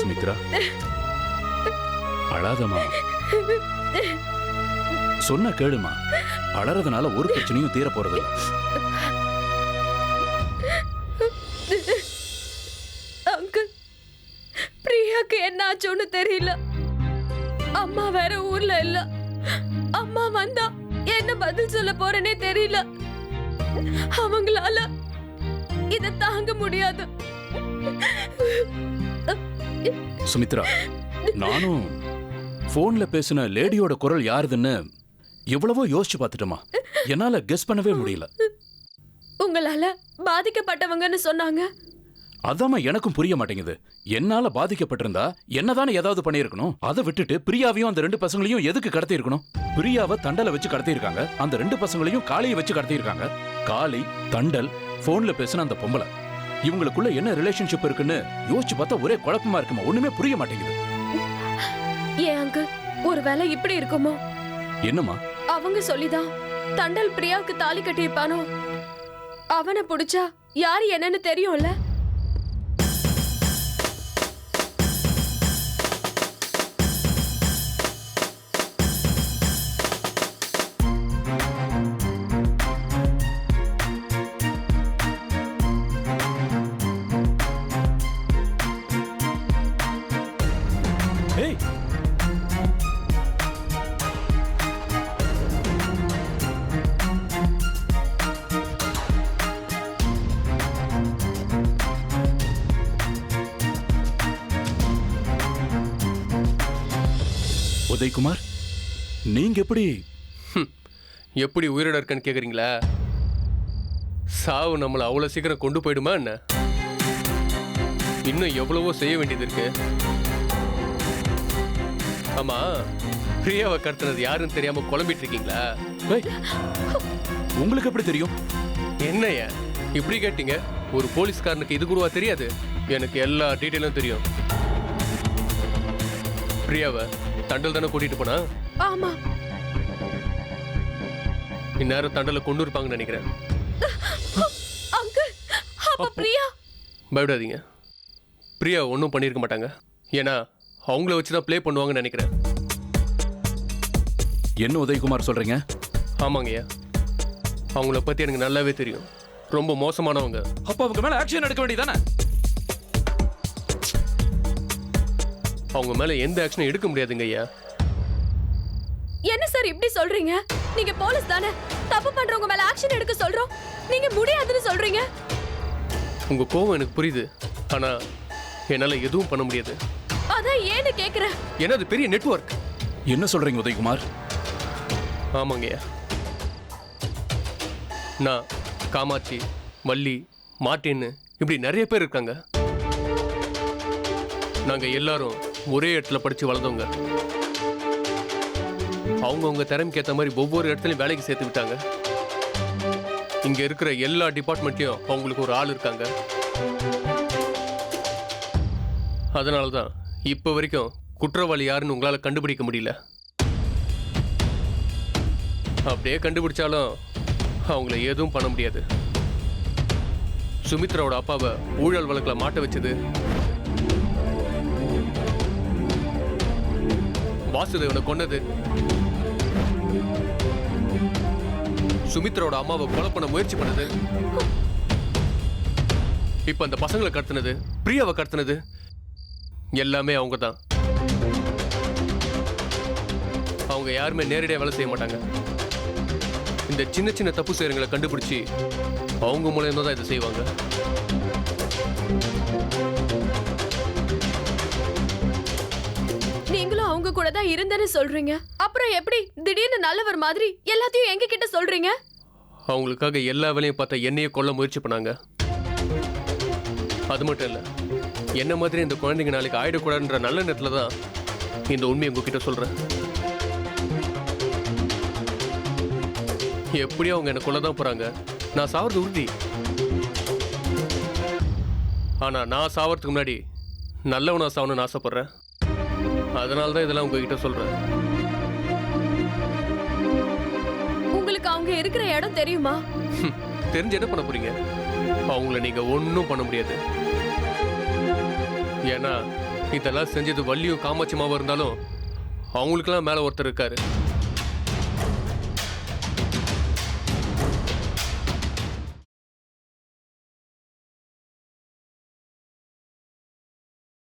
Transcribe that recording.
சுமித்ரா, அழாதம்மா. சொன்ன கேளுமா. அழறதுனால ஒரு பிரச்சனையும் தீர போறது இல்ல. அங்கிள், பிரியாக்கு என்ன ஆச்சோன்னு தெரியல. அம்மா வேற ஊர்ல இல்ல. அம்மா வந்தா என்ன பதில் சொல்ல போறேனே தெரியல. அவங்களால இத தாங்க முடியாது. சுமித்ரா, நானும் போன்ல பேசின லேடியோட குரல் யாருதுன்னு எவ்வளவோ யோசிச்சு பார்த்துட்டோமா. என்னால கெஸ் பண்ணவே முடியல. உங்களால பாதிக்கப்பட்டவங்கன்னு சொன்னாங்க. அதாம்மா எனக்கும் புரிய மாட்டேங்குது. என்னால பாதிக்கப்பட்டிருந்தா என்னதானே ஏதாவது பண்ணியிருக்கணும். அதை விட்டுட்டு பிரியாவையும் அந்த ரெண்டு பசங்களையும் எதுக்கு கடத்தி இருக்கணும்? பிரியாவை தண்டலை வச்சு கடத்தி இருக்காங்க. அந்த ரெண்டு பசங்களையும் காளியை வச்சு கடத்தி இருக்காங்க. காளி, தண்டல், போன்ல பேசின அந்த பொம்பளை, இவங்களுக்குள்ள என்ன ரிலேஷன்ஷிப் இருக்குன்னு யோசிச்சு பார்த்தா ஒரே குழப்பமா இருக்குமா. ஒண்ணுமே புரிய மாட்டேங்குது. ஏன் அங்கிள், ஒருவேளை இப்படி இருக்குமோ? என்னம்மா? அவங்க சொல்லிதான் தண்டல் பிரியாவுக்கு தாலி கட்டியிருப்பானோ. அவனை புடிச்சா யாரு என்னன்னு தெரியும்ல. ஏய், உதயகுமார், நீங்க எப்படி? எப்படி உயிரோட இருக்கன்னு கேக்குறீங்களா? சாவு நம்மளை அவ்வளவு சீக்கிரம் கொண்டு போயிடுமா என்ன? இன்னும் எவ்வளவோ செய்ய வேண்டியது இருக்கு. ஆமா, பிரியாவை கடத்தினது யாருன்னு தெரியாம குழம்பிட்டு இருக்கீங்களா? ஏய், உங்களுக்கு எப்படி தெரியும்? என்னையா இப்படி கேட்டீங்க? ஒரு போலீஸ்காரனுக்கு இது கூடவா தெரியாது? எனக்கு எல்லா டீட்டெயிலும் தெரியும். பிரியாவை தண்டல் தானே கூட்டிட்டு போனா? ஆமா. இந்நேரம் தண்டலை கொண்டு இருப்பாங்கன்னு நினைக்கிறேன். அங்கிள், அப்ப பிரியா? பயப்படாதீங்க, பிரியா ஒன்றும் பண்ணியிருக்க மாட்டாங்க. ஏன்னா அவங்கள வச்சுதான் ப்ளே பண்ணுவாங்கன்னு நினைக்கிறேன். என்ன உதயகுமார் சொல்றீங்க? ஆமாங்கய்யா, அவங்கள பத்தி எனக்கு நல்லாவே தெரியும். ரொம்ப மோசமானவங்க. அப்ப அவங்க மேல ஆக்ஷன் எடுக்க வேண்டியதானே? அவங்க மேல எந்த ஆக்ஷனும் எடுக்க முடியாதுங்க ஐயா. என்ன சார் இப்படி சொல்றீங்க? நீங்க போலீஸ் தானே. தப்பு பண்றவங்க மேல ஆக்ஷன் எடுக்க சொல்றோம், நீங்க முடியாதுன்னு சொல்றீங்க. உங்க கோவம் எனக்கு புரியுது. ஆனா என்னால எதுவும் பண்ண முடியாது. அதான் ஏன்னு கேக்குறேன். ஏன்னா அது பெரிய நெட்வொர்க். என்ன சொல்றீங்க உதயகுமார்? ஆமாங்கய்யா, நான், காமாட்சி, வள்ளி, மார்ட்டின்னு இப்படி நிறைய பேர் இருக்காங்க. நாங்க எல்லாரும் ஒரே இடத்துல படிச்சு வளர்ந்தவங்க. அவங்கவுங்க திறமைக்கு ஏற்ற மாதிரி ஒவ்வொரு இடத்துலையும் வேலைக்கு சேர்த்து விட்டாங்க. இங்க இருக்கிற எல்லா டிபார்ட்மெண்ட்லயும் அவங்களுக்கு ஒரு ஆள் இருக்காங்க. அதனாலதான் இப்ப வரைக்கும் குற்றவாளி யாருன்னு உங்களால கண்டுபிடிக்க முடியல. அப்படியே கண்டுபிடிச்சாலும் அவங்கள எதுவும் பண்ண முடியாது. சுமித்ராவோட அப்பாவை ஊழல் வழக்குல மாட்ட வச்சது, வாசுதேவனை கொன்னது, சுமித்ராவோட அம்மாவை கொலை பண்ண முயற்சி பண்ணது, இப்ப அந்த பசங்களை கடத்தினது, பிரியாவை கடத்தினது எல்லாமே அவங்க தான். அவங்க யாருமே நேரடியாக வேலை செய்ய மாட்டாங்க. இந்த சின்ன சின்ன தப்பு செய்யறங்களை கண்டுபிடிச்சி அவங்க மூலமா தான் இதை செய்வாங்க. நீங்களும் அவங்க கூட தான் இருந்தேன்னு சொல்றீங்க. அப்புறம் எப்படி திடீர்னு நல்லவர் மாதிரி எல்லாத்தையும் எங்க கிட்ட சொல்றீங்க? அவங்களுக்காக எல்லா வேலையும் பார்த்தா என்னையே கொல்ல முயற்சி பண்ணாங்க. அது மட்டும் இல்ல, என்ன மாதிரி இந்த குழந்தைங்க நாளைக்கு ஆயிடக்கூடாதுன்ற நல்ல நேரத்துல தான் இந்த உண்மையை உங்ககிட்ட சொல்றேன். எப்படியும் அவங்க என்ன கொல்லதான் போறாங்க. நான் சாவறது உறுதி. ஆனா நான் சாவறதுக்கு முன்னாடி நல்லவனா சாவணும்னு ஆசைப்படுறேன். அதனாலதான் இதெல்லாம் உங்ககிட்ட சொல்றேன். உங்களுக்கு அவங்க இருக்கிற இடம் தெரியுமா? தெரிஞ்சு என்ன பண்ண போறீங்க? அவங்கள நீங்க ஒன்னும் பண்ண முடியாது. ஏன்னா இதெல்லாம் செஞ்சது வள்ளியும் காமாட்சிமாவும் இருந்தாலும் அவங்களுக்கெல்லாம் மேலே ஒருத்தர் இருக்காரு.